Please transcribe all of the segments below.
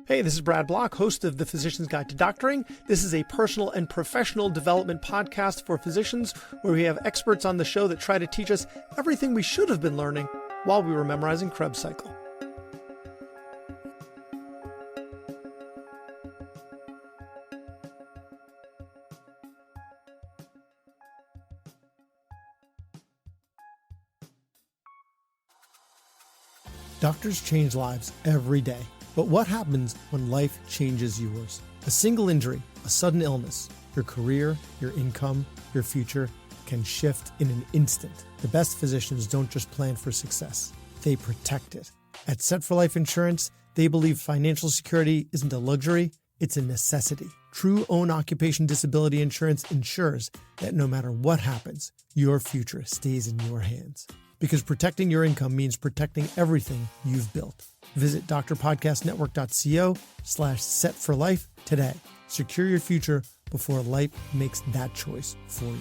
Hey, this is Brad Block, host of The Physician's Guide to Doctoring. This is a personal and professional development podcast for physicians where we have experts on the show that try to teach us everything we should have been learning while we were memorizing Krebs cycle. Doctors change lives every day. But what happens when life changes yours? A single injury, a sudden illness, your career, your income, your future can shift in an instant. The best physicians don't just plan for success, they protect it. At Set for Life Insurance, they believe financial security isn't a luxury, it's a necessity. True own occupation disability insurance ensures that no matter what happens, your future stays in your hands. Because protecting your income means protecting everything you've built. Visit drpodcastnetwork.co/setforlife today. Secure your future before life makes that choice for you.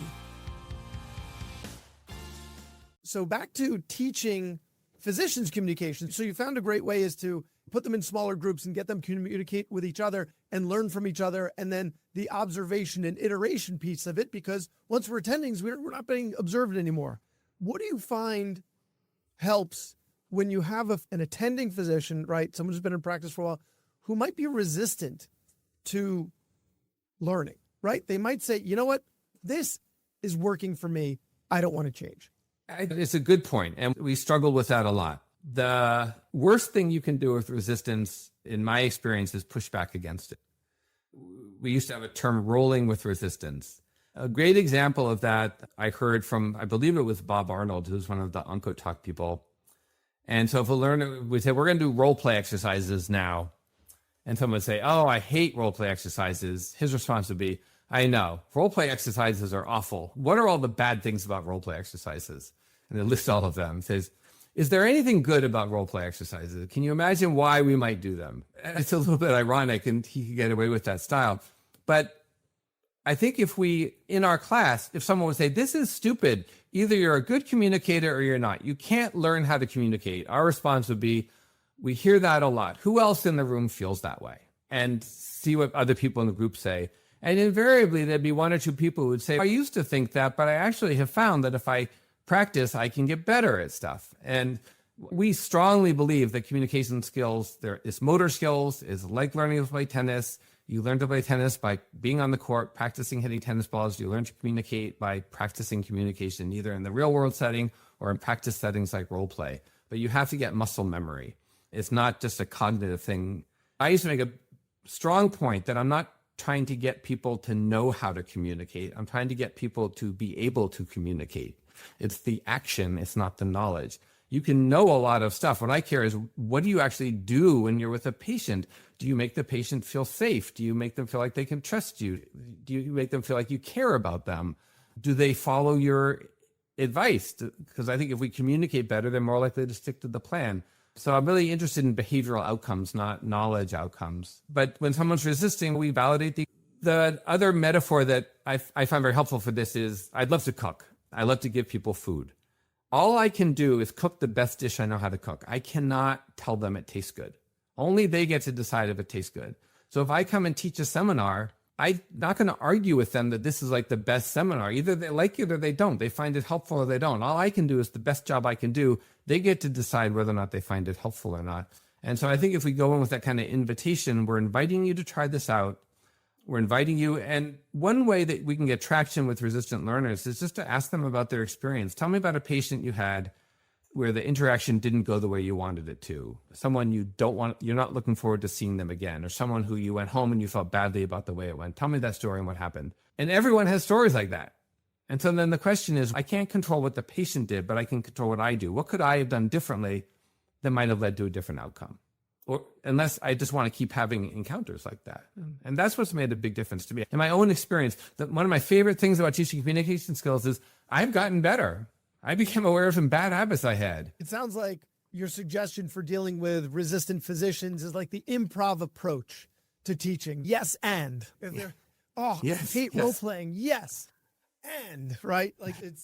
So back to teaching physicians communication. So you found a great way is to put them in smaller groups and get them to communicate with each other and learn from each other. And then the observation and iteration piece of it, because once we're attending, we're not being observed anymore. What do you find helps when you have an attending physician, right, someone who's been in practice for a while, who might be resistant to learning, right? They might say, you know what, this is working for me. I don't want to change. It's a good point, and we struggle with that a lot. The worst thing you can do with resistance, in my experience, is push back against it. We used to have a term, rolling with resistance. A great example of that I heard from, I believe it was Bob Arnold, who's one of the OncoTalk people. And so if a learner would say, we're going to do role play exercises now, and someone would say, oh, I hate role play exercises, his response would be, I know, role play exercises are awful. What are all the bad things about role play exercises? And they list all of them. It says, is there anything good about role play exercises? Can you imagine why we might do them? And it's a little bit ironic, and he could get away with that style. But I think if we, in our class, if someone would say, this is stupid, either you're a good communicator or you're not. You can't learn how to communicate. Our response would be, we hear that a lot. Who else in the room feels that way? And see what other people in the group say. And invariably, there'd be one or two people who would say, I used to think that, but I actually have found that if I practice, I can get better at stuff. And we strongly believe that communication skills, there is motor skills, is like learning to play tennis. You learn to play tennis by being on the court, practicing hitting tennis balls. You learn to communicate by practicing communication, either in the real world setting or in practice settings like role play. But you have to get muscle memory. It's not just a cognitive thing. I used to make a strong point that I'm not trying to get people to know how to communicate. I'm trying to get people to be able to communicate. It's the action, it's not the knowledge. You can know a lot of stuff. What I care is, what do you actually do when you're with a patient? Do you make the patient feel safe? Do you make them feel like they can trust you? Do you make them feel like you care about them? Do they follow your advice? Because I think if we communicate better, they're more likely to stick to the plan. So I'm really interested in behavioral outcomes, not knowledge outcomes. But when someone's resisting, we validate the other metaphor that I find very helpful for this is, I'd love to cook. I love to give people food. All I can do is cook the best dish I know how to cook. I cannot tell them it tastes good. Only they get to decide if it tastes good. So if I come and teach a seminar, I'm not going to argue with them that this is like the best seminar. Either they like it or they don't. They find it helpful or they don't. All I can do is the best job I can do. They get to decide whether or not they find it helpful or not. And so I think if we go in with that kind of invitation, we're inviting you to try this out. We're inviting you. And one way that we can get traction with resistant learners is just to ask them about their experience. Tell me about a patient you had where the interaction didn't go the way you wanted it to. Someone you're not looking forward to seeing them again, or someone who you went home and you felt badly about the way it went. Tell me that story and what happened. And everyone has stories like that. And so then the question is, I can't control what the patient did, but I can control what I do. What could I have done differently that might have led to a different outcome? Or unless I just want to keep having encounters like that. And that's what's made a big difference to me. In my own experience, one of my favorite things about teaching communication skills is I've gotten better. I became aware of some bad habits I had. It sounds like your suggestion for dealing with resistant physicians is like the improv approach to teaching. Yes, and. Yes, I hate role playing. Yes, and, right?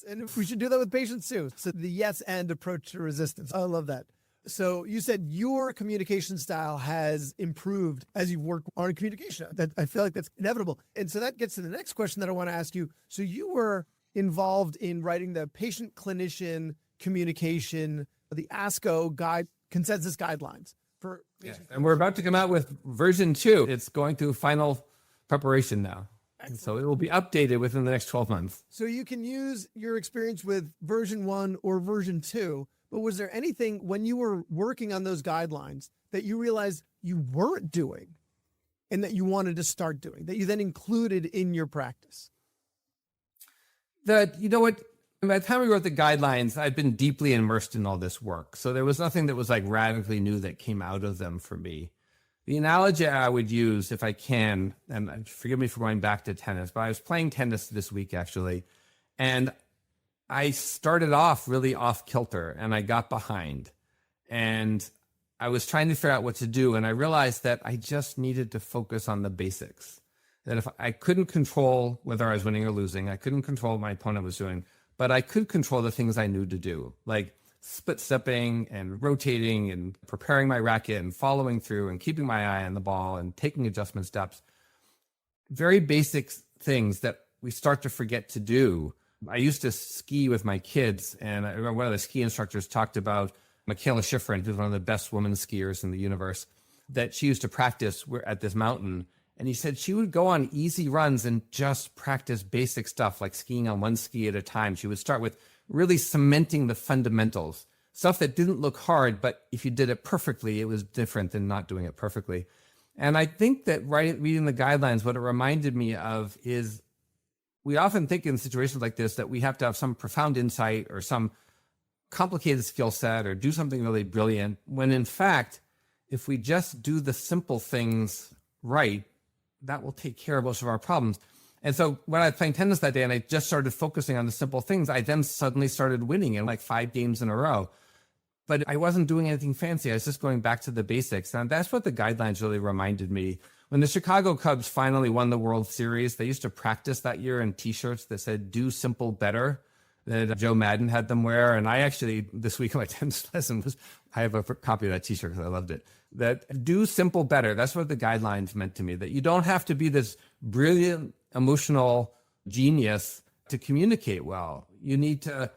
And we should do that with patients too. So the yes and approach to resistance. I love that. So you said your communication style has improved as you've worked on communication. That I feel like that's inevitable. And so that gets to the next question that I want to ask you. So you were involved in writing the patient-clinician communication, the ASCO consensus guidelines for patient. And we're about to come out with version 2. It's going through final preparation now. And so it will be updated within the next 12 months. So you can use your experience with version 1 or version 2. But was there anything when you were working on those guidelines that you realized you weren't doing and that you wanted to start doing, that you then included in your practice? By the time we wrote the guidelines, I'd been deeply immersed in all this work. So there was nothing that was like radically new that came out of them for me. The analogy I would use, if I can, and forgive me for going back to tennis, but I was playing tennis this week actually, and I started off really off kilter and I got behind and I was trying to figure out what to do. And I realized that I just needed to focus on the basics. That if I couldn't control whether I was winning or losing, I couldn't control what my opponent was doing, but I could control the things I knew to do, like split stepping and rotating and preparing my racket and following through and keeping my eye on the ball and taking adjustment steps. Very basic things that we start to forget to do. I used to ski with my kids, and I remember one of the ski instructors talked about Michaela Schifrin, who's one of the best women skiers in the universe, that she used to practice at this mountain. And he said she would go on easy runs and just practice basic stuff like skiing on one ski at a time. She would start with really cementing the fundamentals, stuff that didn't look hard, but if you did it perfectly, it was different than not doing it perfectly. And I think that reading the guidelines, what it reminded me of is we often think in situations like this that we have to have some profound insight or some complicated skill set or do something really brilliant, when in fact, if we just do the simple things right, that will take care of most of our problems. And so when I was playing tennis that day and I just started focusing on the simple things, I then suddenly started winning in like 5 games in a row. But I wasn't doing anything fancy. I was just going back to the basics. And that's what the guidelines really reminded me. When the Chicago Cubs finally won the World Series, they used to practice that year in T-shirts that said, "Do simple better," that Joe Madden had them wear. And I actually, this week in my tennis lesson, I have a copy of that T-shirt because I loved it. That do simple better. That's what the guidelines meant to me, that you don't have to be this brilliant, emotional genius to communicate well. You need to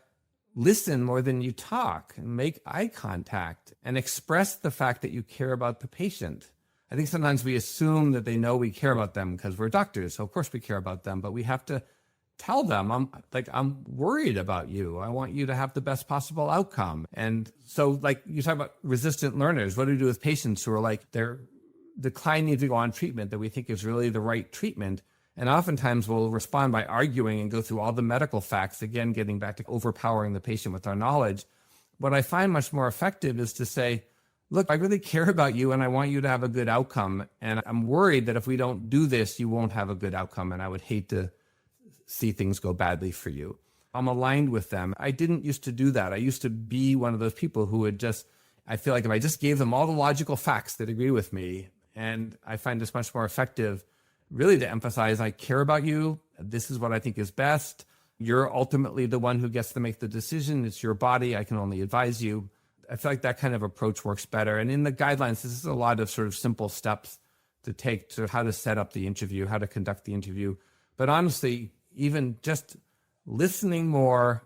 listen more than you talk and make eye contact and express the fact that you care about the patient. I think sometimes we assume that they know we care about them because we're doctors. So of course we care about them, but we have to tell them, I'm worried about you. I want you to have the best possible outcome. And so like you talk about resistant learners, what do we do with patients who are like, they're declining to go on treatment that we think is really the right treatment? And oftentimes we'll respond by arguing and go through all the medical facts, again, getting back to overpowering the patient with our knowledge. What I find much more effective is to say, look, I really care about you and I want you to have a good outcome. And I'm worried that if we don't do this, you won't have a good outcome. And I would hate to see things go badly for you. I'm aligned with them. I didn't used to do that. I used to be one of those people who would I feel like if I just gave them all the logical facts that agree with me, and I find this much more effective really to emphasize, I care about you. This is what I think is best. You're ultimately the one who gets to make the decision. It's your body. I can only advise you. I feel like that kind of approach works better. And in the guidelines, this is a lot of sort of simple steps to take to how to set up the interview, how to conduct the interview. But honestly, even just listening more,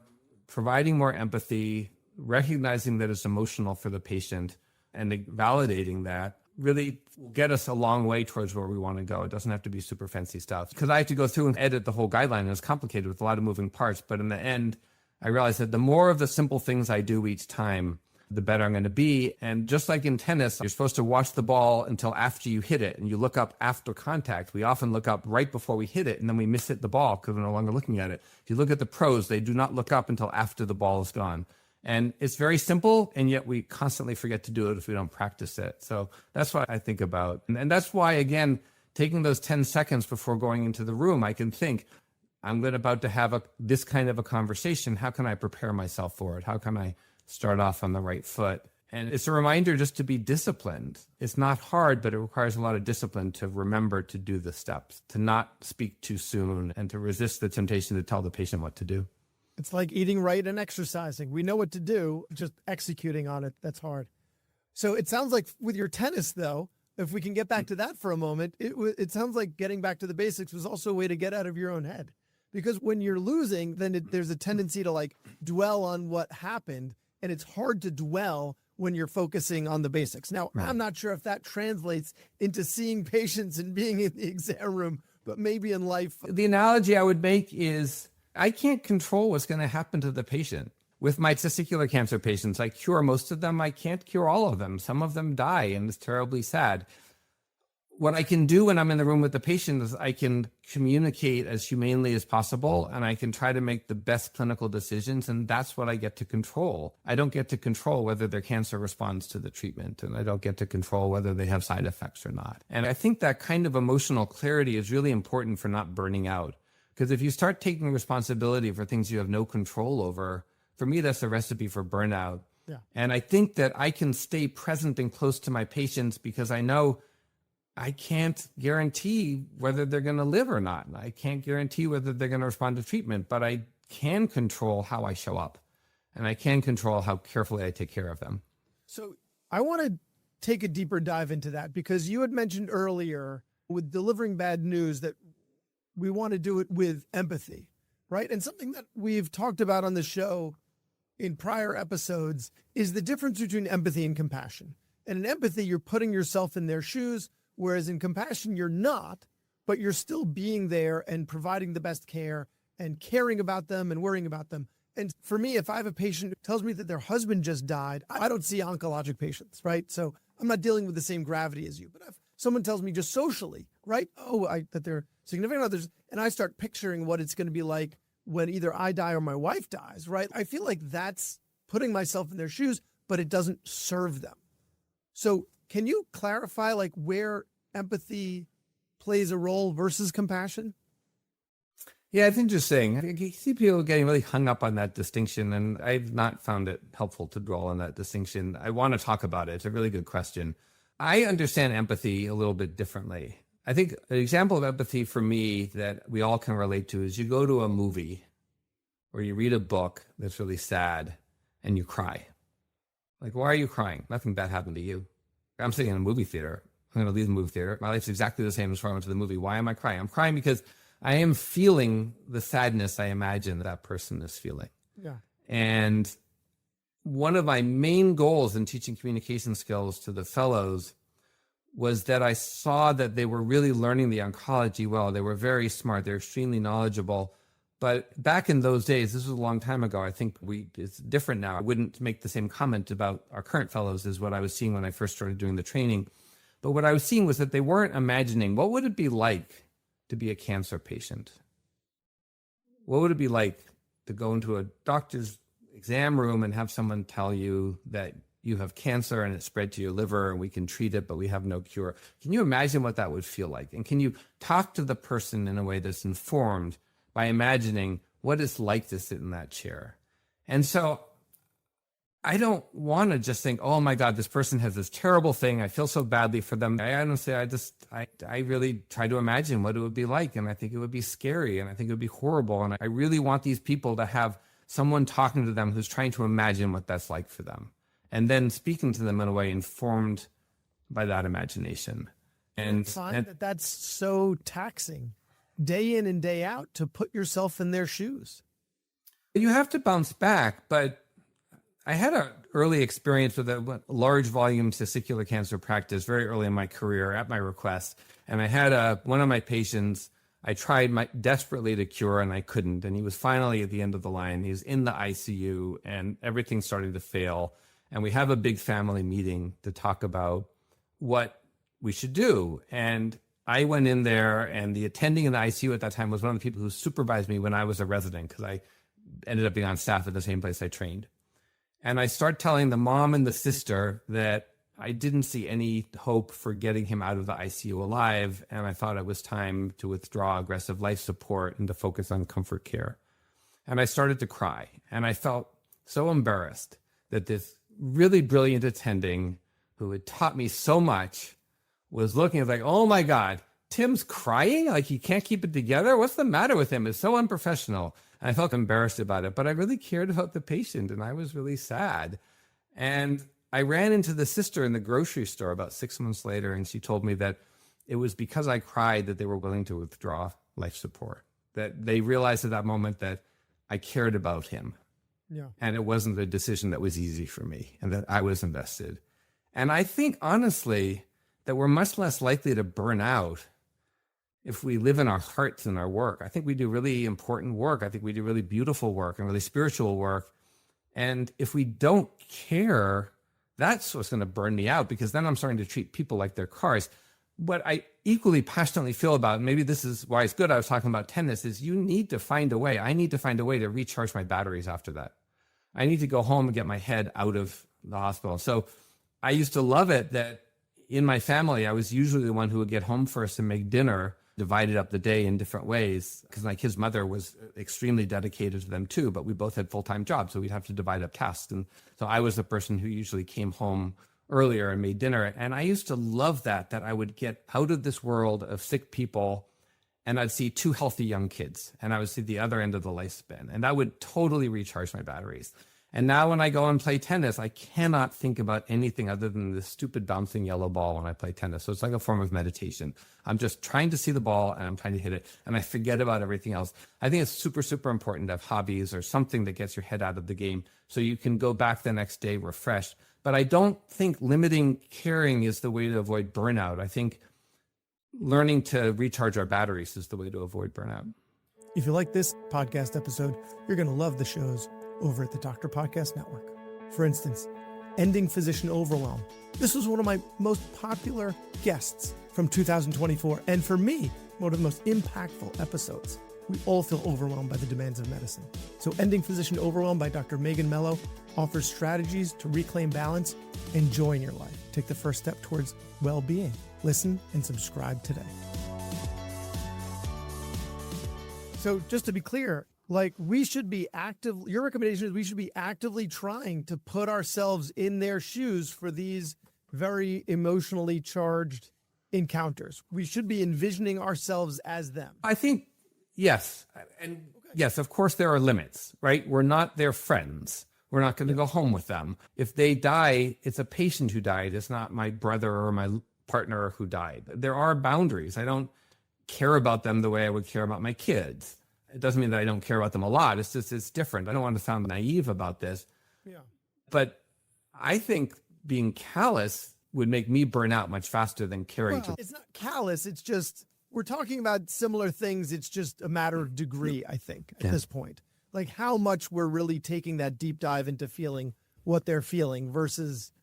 providing more empathy, recognizing that it's emotional for the patient and validating that really will get us a long way towards where we want to go. It doesn't have to be super fancy stuff. Because I have to go through and edit the whole guideline, and it's complicated with a lot of moving parts. But in the end, I realized that the more of the simple things I do each time, the better I'm going to be. And just like in tennis, you're supposed to watch the ball until after you hit it, and you look up after contact. We often look up right before we hit it, and then we miss hit the ball because we're no longer looking at it. If you look at the pros, they do not look up until after the ball is gone. And it's very simple, and yet we constantly forget to do it if we don't practice it. So that's what I think about. And that's why, again, taking those 10 seconds before going into the room, I can think, I'm about to have this kind of a conversation. How can I prepare myself for it? How can I start off on the right foot? And it's a reminder just to be disciplined. It's not hard, but it requires a lot of discipline to remember to do the steps, to not speak too soon, and to resist the temptation to tell the patient what to do. It's like eating right and exercising. We know what to do, just executing on it, that's hard. So it sounds like with your tennis, though, if we can get back to that for a moment, it sounds like getting back to the basics was also a way to get out of your own head. Because when you're losing, then there's a tendency to like dwell on what happened, and it's hard to dwell when you're focusing on the basics. Now, Right. I'm not sure if that translates into seeing patients and being in the exam room, but maybe in life. The analogy I would make is I can't control what's going to happen to the patient. With my testicular cancer patients, I cure most of them. I can't cure all of them. Some of them die, and it's terribly sad. What I can do when I'm in the room with the patient is I can communicate as humanely as possible, and I can try to make the best clinical decisions, and that's what I get to control. I don't get to control whether their cancer responds to the treatment, and I don't get to control whether they have side effects or not. And I think that kind of emotional clarity is really important for not burning out. Because if you start taking responsibility for things you have no control over, for me, that's a recipe for burnout. Yeah. And I think that I can stay present and close to my patients because I know I can't guarantee whether they're going to live or not. I can't guarantee whether they're going to respond to treatment, but I can control how I show up, and I can control how carefully I take care of them. So I want to take a deeper dive into that, because you had mentioned earlier with delivering bad news that we want to do it with empathy, right? And something that we've talked about on the show in prior episodes is the difference between empathy and compassion. And in empathy, you're putting yourself in their shoes, whereas in compassion, you're not, but you're still being there and providing the best care and caring about them and worrying about them. And for me, if I have a patient who tells me that their husband just died, I don't see oncologic patients, right? So I'm not dealing with the same gravity as you. But if someone tells me just socially, right, that they're significant others, and I start picturing what it's going to be like when either I die or my wife dies, right? I feel like that's putting myself in their shoes, but it doesn't serve them. So can you clarify like where empathy plays a role versus compassion? Yeah, it's interesting. I see people getting really hung up on that distinction, and I've not found it helpful to dwell on that distinction. I want to talk about it. It's a really good question. I understand empathy a little bit differently. I think an example of empathy for me that we all can relate to is you go to a movie or you read a book that's really sad and you cry. Like, why are you crying? Nothing bad happened to you. I'm sitting in a movie theater. I'm going to leave the movie theater. My life's exactly the same as before I went to the movie. Why am I crying? I'm crying because I am feeling the sadness I imagine that person is feeling. Yeah. And one of my main goals in teaching communication skills to the fellows was that I saw that they were really learning the oncology well. They were very smart. They're extremely knowledgeable. But back in those days, this was a long time ago. I think it's different now. I wouldn't make the same comment about our current fellows as what I was seeing when I first started doing the training. But what I was seeing was that they weren't imagining, what would it be like to be a cancer patient? What would it be like to go into a doctor's exam room and have someone tell you that you have cancer and it's spread to your liver and we can treat it, but we have no cure? Can you imagine what that would feel like? And can you talk to the person in a way that's informed by imagining what it's like to sit in that chair? And so I don't want to just think, oh my God, this person has this terrible thing. I feel so badly for them. I really try to imagine what it would be like. And I think it would be scary. And I think it would be horrible. And I really want these people to have someone talking to them who's trying to imagine what that's like for them. And then speaking to them in a way informed by that imagination. And I find that's so taxing day in and day out to put yourself in their shoes. You have to bounce back, but I had an early experience with a large volume testicular cancer practice very early in my career at my request. And I had one of my patients, I tried desperately to cure and I couldn't. And he was finally at the end of the line. He was in the ICU and everything started to fail. And we have a big family meeting to talk about what we should do. And I went in there, and the attending in the ICU at that time was one of the people who supervised me when I was a resident, because I ended up being on staff at the same place I trained. And I start telling the mom and the sister that I didn't see any hope for getting him out of the ICU alive. And I thought it was time to withdraw aggressive life support and to focus on comfort care. And I started to cry. And I felt so embarrassed that this really brilliant attending who had taught me so much was looking at like, oh my God, Tim's crying? Like he can't keep it together? What's the matter with him? It's so unprofessional. And I felt embarrassed about it, but I really cared about the patient and I was really sad. And I ran into the sister in the grocery store about 6 months later, and she told me that it was because I cried that they were willing to withdraw life support, that they realized at that moment that I cared about him. Yeah. And it wasn't a decision that was easy for me and that I was invested. And I think, honestly, that we're much less likely to burn out if we live in our hearts and our work. I think we do really important work. I think we do really beautiful work and really spiritual work. And if we don't care, that's what's going to burn me out, because then I'm starting to treat people like they're cars. What I equally passionately feel about, and maybe this is why it's good I was talking about tennis, is you need to find a way. I need to find a way to recharge my batteries after that. I need to go home and get my head out of the hospital. So I used to love it that in my family, I was usually the one who would get home first and make dinner, divided up the day in different ways, because my kid's mother was extremely dedicated to them too, but we both had full-time jobs, so we'd have to divide up tasks. And so I was the person who usually came home earlier and made dinner. And I used to love that I would get out of this world of sick people and I'd see 2 healthy young kids and I would see the other end of the lifespan. And that would totally recharge my batteries. And now when I go and play tennis, I cannot think about anything other than this stupid bouncing yellow ball when I play tennis. So it's like a form of meditation. I'm just trying to see the ball and I'm trying to hit it and I forget about everything else. I think it's super, super important to have hobbies or something that gets your head out of the game so you can go back the next day refreshed. But I don't think limiting caring is the way to avoid burnout. I think learning to recharge our batteries is the way to avoid burnout. If you like this podcast episode, you're going to love the shows over at the Doctor Podcast Network. For instance, Ending Physician Overwhelm. This was one of my most popular guests from 2024, and for me, one of the most impactful episodes. We all feel overwhelmed by the demands of medicine. So Ending Physician Overwhelm by Dr. Megan Mello offers strategies to reclaim balance and joy in your life. Take the first step towards well-being. Listen and subscribe today. So just to be clear, like we should be your recommendation is we should be actively trying to put ourselves in their shoes for these very emotionally charged encounters. We should be envisioning ourselves as them. I think, yes. And yes, of course there are limits, right? We're not their friends. We're not going to go home with them. If they die, it's a patient who died. It's not my brother or my partner who died. There are boundaries. I don't care about them the way I would care about my kids. It doesn't mean that I don't care about them a lot. It's just, it's different. I don't want to sound naive about this. Yeah. But I think being callous would make me burn out much faster than caring. It's not callous. It's just, we're talking about similar things. It's just a matter of degree, I think, at this point. Like how much we're really taking that deep dive into feeling what they're feeling versus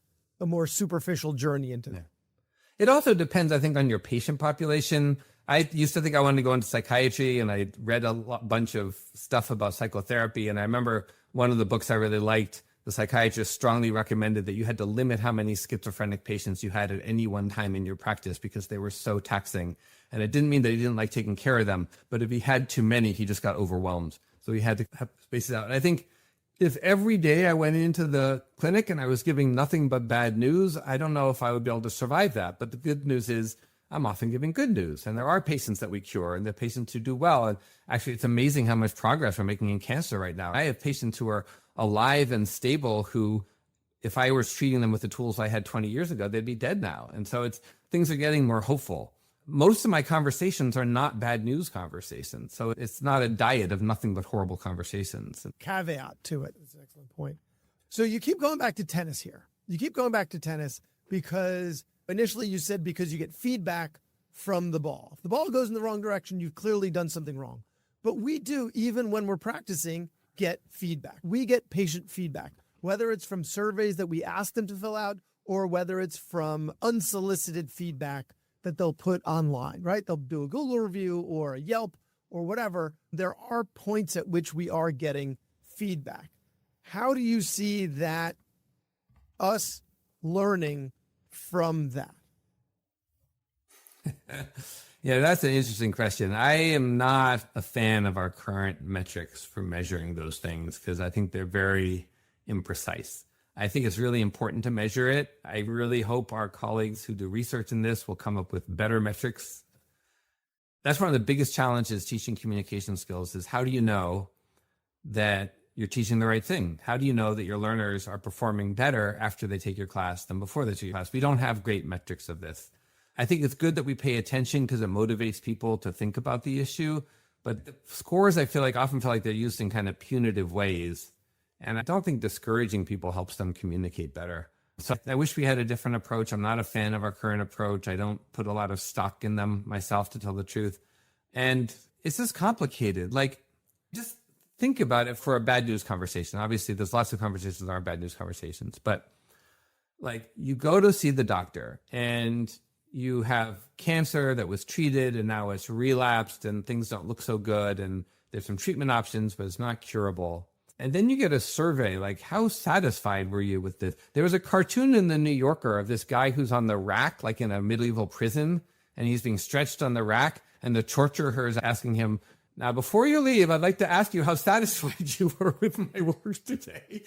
a more superficial journey into that. It also depends, I think, on your patient population. I used to think I wanted to go into psychiatry, and I read a bunch of stuff about psychotherapy. And I remember one of the books I really liked, the psychiatrist strongly recommended that you had to limit how many schizophrenic patients you had at any one time in your practice because they were so taxing. And it didn't mean that he didn't like taking care of them, but if he had too many, he just got overwhelmed. So he had to have spaces out. And I think if every day I went into the clinic and I was giving nothing but bad news, I don't know if I would be able to survive that. But the good news is I'm often giving good news. And there are patients that we cure and the patients who do well. And actually, it's amazing how much progress we're making in cancer right now. I have patients who are alive and stable who, if I was treating them with the tools I had 20 years ago, they'd be dead now. And so things are getting more hopeful. Most of my conversations are not bad news conversations. So it's not a diet of nothing but horrible conversations. Caveat to it. That's an excellent point. So you keep going back to tennis here. You keep going back to tennis because initially you said because you get feedback from the ball. If the ball goes in the wrong direction, you've clearly done something wrong. But we do, even when we're practicing, get feedback. We get patient feedback, whether it's from surveys that we ask them to fill out or whether it's from unsolicited feedback that they'll put online, right? They'll do a Google review or a Yelp or whatever. There are points at which we are getting feedback. How do you see that, us learning from that? Yeah, that's an interesting question. I am not a fan of our current metrics for measuring those things because I think they're very imprecise. I think it's really important to measure it. I really hope our colleagues who do research in this will come up with better metrics. That's one of the biggest challenges teaching communication skills is how do you know that you're teaching the right thing? How do you know that your learners are performing better after they take your class than before they take your class? We don't have great metrics of this. I think it's good that we pay attention because it motivates people to think about the issue. But the scores, I feel like, often feel like they're used in kind of punitive ways. And I don't think discouraging people helps them communicate better. So I wish we had a different approach. I'm not a fan of our current approach. I don't put a lot of stock in them myself, to tell the truth. And it's just complicated. Like, just think about it for a bad news conversation. Obviously, there's lots of conversations that aren't bad news conversations. But like, you go to see the doctor and you have cancer that was treated and now it's relapsed and things don't look so good. And there's some treatment options, but it's not curable. And then you get a survey, like, how satisfied were you with this? There was a cartoon in the New Yorker of this guy who's on the rack, like in a medieval prison, and he's being stretched on the rack. And the torturer is asking him, now, before you leave, I'd like to ask you how satisfied you were with my work today.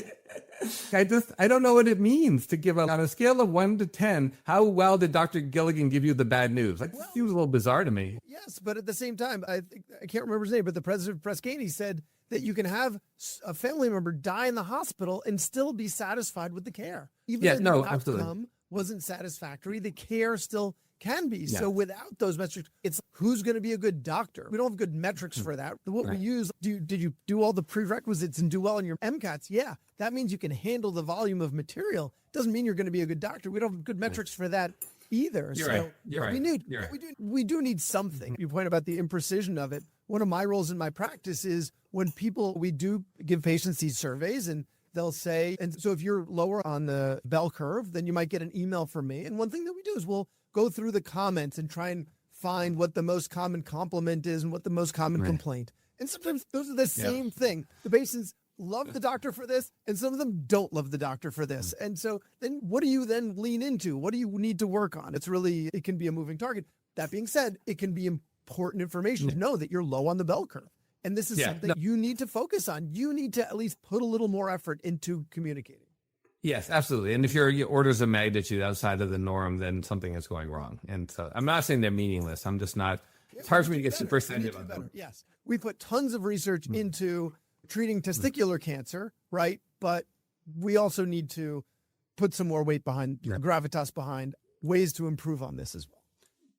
I don't know what it means to give on a scale of 1 to 10, how well did Dr. Gilligan give you the bad news? Like, well, it seems a little bizarre to me. Yes, but at the same time, I can't remember his name, but the president of Prescani said that you can have a family member die in the hospital and still be satisfied with the care. Even if the outcome wasn't satisfactory, the care still can be. Yeah. So without those metrics, it's who's going to be a good doctor. We don't have good metrics for that. What we use, did you do all the prerequisites and do well in your MCATs? Yeah, that means you can handle the volume of material. Doesn't mean you're going to be a good doctor. We don't have good metrics for that either. You're right. We do need something. You point about the imprecision of it. One of my roles in my practice is when we do give patients these surveys, and they'll say, and so if you're lower on the bell curve, then you might get an email from me. And one thing that we do is we'll go through the comments and try and find what the most common compliment is and what the most common complaint. And sometimes those are the same thing. The patients love the doctor for this, and some of them don't love the doctor for this. And so then what do you then lean into? What do you need to work on? It can be a moving target. That being said, it can be important information to know that you're low on the bell curve. And this is something you need to focus on. You need to at least put a little more effort into communicating. Yes, absolutely. And if your orders of magnitude outside of the norm, then something is going wrong. And so I'm not saying they're meaningless. I'm just not, it's hard for me to get super sensitive about them. Yes. We put tons of research into treating testicular cancer, right? But we also need to put some more weight behind, gravitas behind ways to improve on this as well.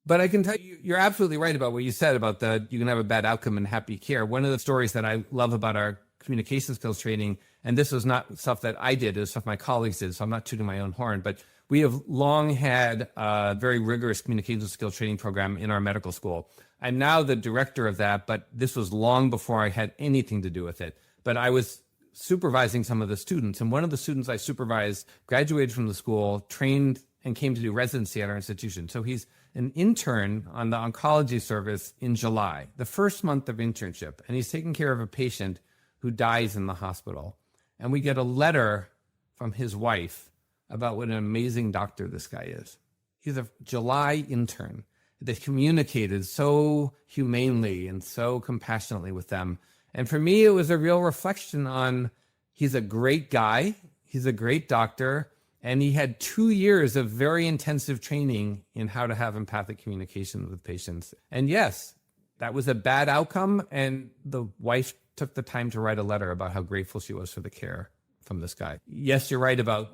But I can tell you, you're absolutely right about what you said about you can have a bad outcome and happy care. One of the stories that I love about our communication skills training, and this was not stuff that I did, it was stuff my colleagues did, so I'm not tooting my own horn, but we have long had a very rigorous communication skills training program in our medical school. I'm now the director of that, but this was long before I had anything to do with it. But I was supervising some of the students, and one of the students I supervised graduated from the school, trained, and came to do residency at our institution. So he's an intern on the oncology service in July, the first month of internship, and he's taking care of a patient who dies in the hospital. And we get a letter from his wife about what an amazing doctor this guy is. He's a July intern that communicated so humanely and so compassionately with them. And for me, it was a real reflection on, he's a great guy, he's a great doctor, and he had 2 years of very intensive training in how to have empathic communication with patients. And yes, that was a bad outcome, and the wife took the time to write a letter about how grateful she was for the care from this guy. Yes, you're right about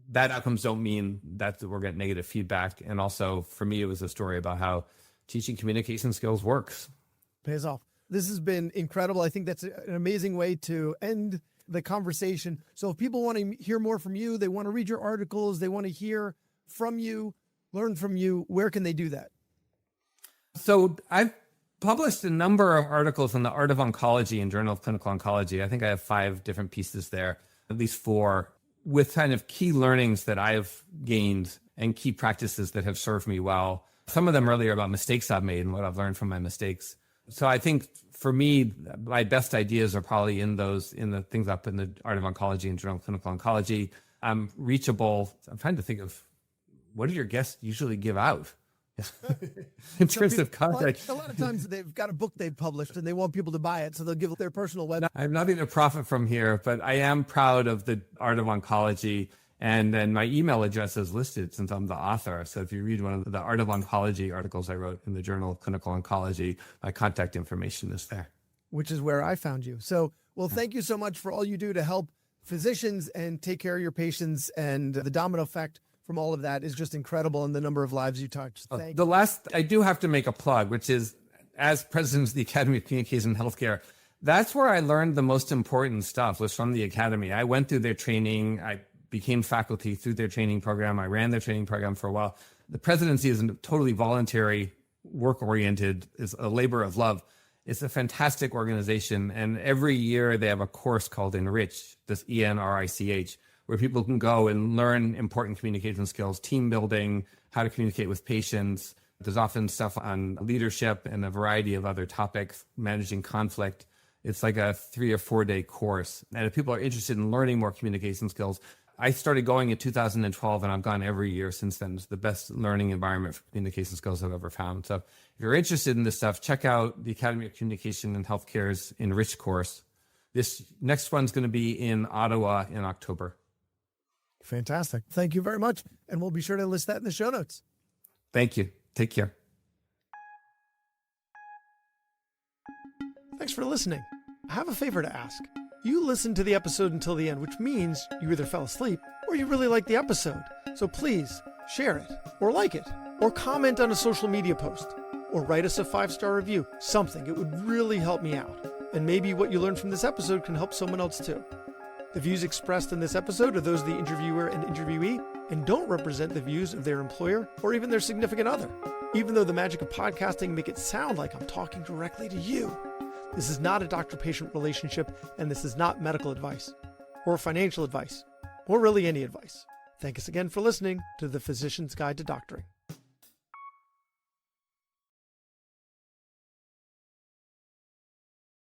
bad outcomes don't mean that we're getting negative feedback. And also, for me, it was a story about how teaching communication skills works. Pays off. This has been incredible. I think that's an amazing way to end the conversation. So if people want to hear more from you, they want to read your articles, they want to hear from you, learn from you, where can they do that? So I've published a number of articles on the art of oncology in Journal of Clinical Oncology. I think I have 5 different pieces there, at least 4, with kind of key learnings that I've gained and key practices that have served me well. Some of them really are about mistakes I've made and what I've learned from my mistakes. So I think for me, my best ideas are probably in the things up in the art of oncology and Journal of Clinical Oncology. I'm reachable. I'm trying to think of, what do your guests usually give out? In terms of contact. A lot of times they've got a book they've published and they want people to buy it, so they'll give their personal website. I have nothing to profit from here, but I am proud of the art of oncology. And then my email address is listed since I'm the author. So if you read one of the art of oncology articles I wrote in the Journal of Clinical Oncology, my contact information is there. Which is where I found you. So Well, thank you so much for all you do to help physicians and take care of your patients, and the domino effect from all of that is just incredible, and the number of lives you touch. Thank you. I do have to make a plug, which is, as president of the Academy of Communication and Healthcare, that's where I learned the most important stuff, was from the Academy. I went through their training. I became faculty through their training program. I ran their training program for a while. The presidency is totally voluntary, work-oriented, is a labor of love. It's a fantastic organization. And every year they have a course called Enrich, this ENRICH, where people can go and learn important communication skills, team building, how to communicate with patients. There's often stuff on leadership and a variety of other topics, managing conflict. It's like a 3 or 4 day course. And if people are interested in learning more communication skills, I started going in 2012, and I've gone every year since then. It's the best learning environment for communication skills I've ever found. So if you're interested in this stuff, check out the Academy of Communication and Healthcare's Enrich course. This next one's going to be in Ottawa in October. Fantastic. Thank you very much. And we'll be sure to list that in the show notes. Thank you. Take care. Thanks for listening. I have a favor to ask. You listened to the episode until the end, which means you either fell asleep or you really liked the episode. So please share it, or like it, or comment on a social media post, or write us a 5-star review. Something. It would really help me out. And maybe what you learned from this episode can help someone else too. The views expressed in this episode are those of the interviewer and interviewee, and don't represent the views of their employer or even their significant other. Even though the magic of podcasting make it sound like I'm talking directly to you. This is not a doctor-patient relationship, and this is not medical advice, or financial advice, or really any advice. Thank us again for listening to The Physician's Guide to Doctoring.